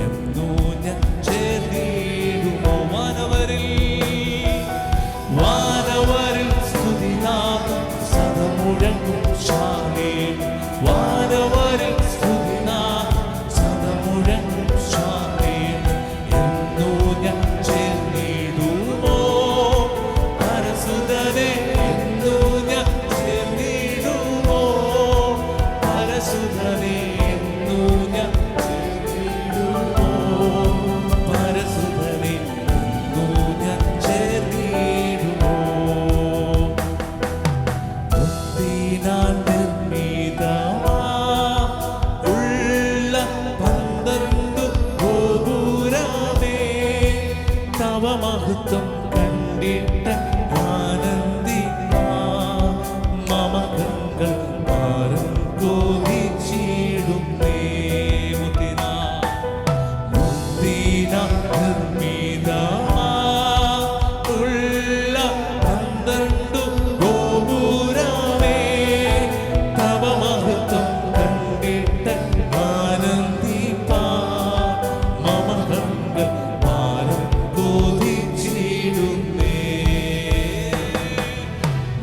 എന്നു ഞാൻ ചേർന്നിടുമോ. വാനവരിൽ സ്തുതിനാദം സദാ മുഴങ്ങും ശാലേം. വാനവരിൽ സ്തുതിനാദം സദാ മുഴങ്ങും ശാലേം. എന്നു ഞാൻ ചേർന്നിടുമോ പരസുതനെ. എന്നു ഞാൻ ചേർന്നിടുമോ പരസുതനെ. എന്നു ഞാൻ ചേർന്നിടുമോ പരസുതനെ. എന്നു ഞാൻ ചേർന്നിടുമോ. മുത്തിനാൽ നിർമ്മിതമാ ഉള്ള 12 ഗോപുരമേ, തവ മഹത്വം കണ്ടിട്ട് ആനന്ദിപ്പാൻ മമകങ്ങൾ മാറും കോപിച്ചിടുന്നേ. മുത്തിനാൽ നിർമ്മിതമാ ഉള്ള 12 ഗോപുരമേ, തവ മഹത്വം കണ്ടിട്ട് ആനന്ദിപ്പാൻ മമകങ്ങൾ മാറും കോപിച്ചിടുന്നേ.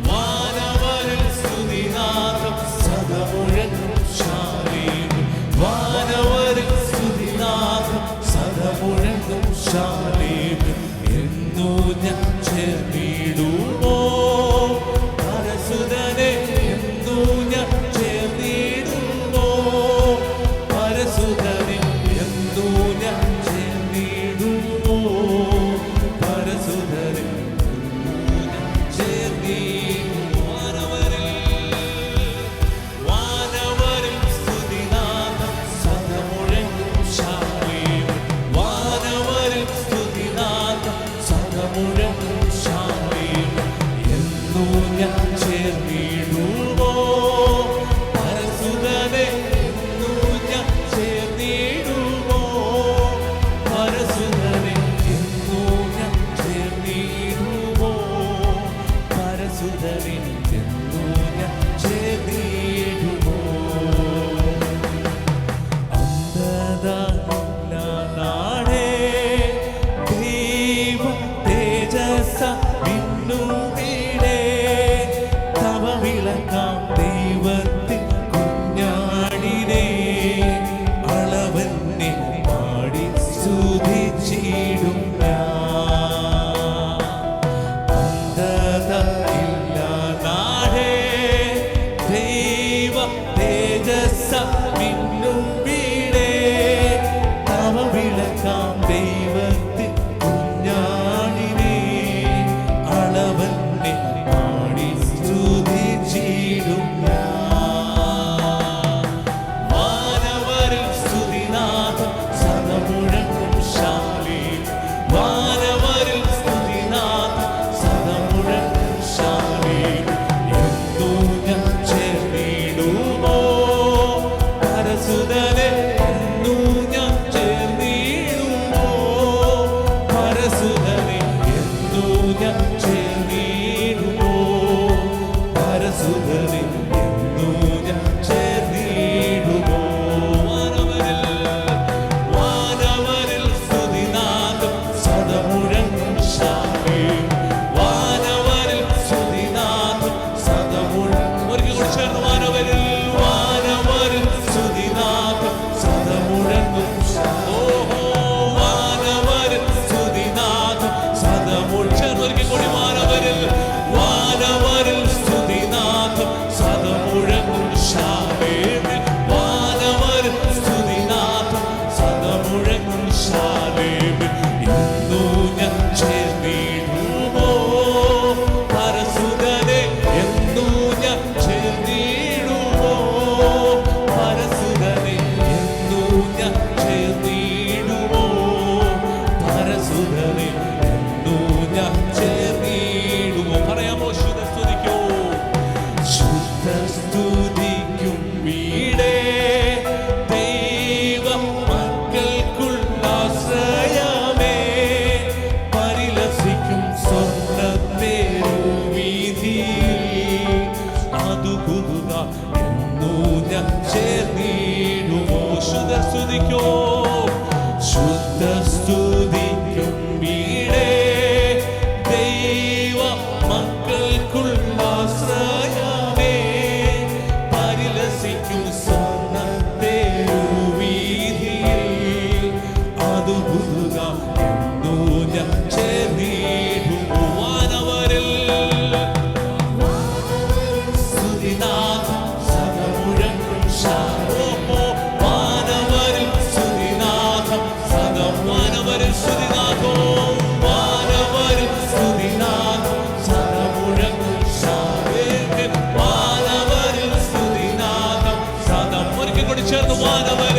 വാനവരിൽ സ്തുതിനാദം സദാ മുഴങ്ങും ശാലേം. വാനവരിൽ സ്തുതിനാദം സദാ മുഴങ്ങും ശാലേം. എന്നു ഞാൻ ചേർന്നിടുമോ പരസുതനെ. എന്നു ഞാൻ ചേർന്നിടുമോ പരസുതനെ. എന്നു ഞാൻ ചേർന്നിടുമോ പരസുതനെ. എന്നു ഞാൻ ചേർന്നിടുമോ. വാനവരിൽ സ്തുതിനാദം സദാ മുഴങ്ങും ശാലേം. വാനവരിൽ സ്തുതിനാദം സദാ മുഴങ്ങും ശാലേം. പാടുക എന്നു ഞാൻ ചേർന്നിടുമോ വാനവരിൽ സ്തുതിനാഥം സദമുഴങ്ങും ശാലോമോ വാനവരിൽ സ്തുതിനാഥം വാനവരിൽ സ്തുതിനാഥോ വാനവരിൽ സ്തുതിനാഥം സദമുഴങ്ങും ശാലോമോ വാനവരിൽ സ്തുതിനാഥം സദം ഒരിക്കൽ കൂടി ചേർന്ന് വാനവരിൽ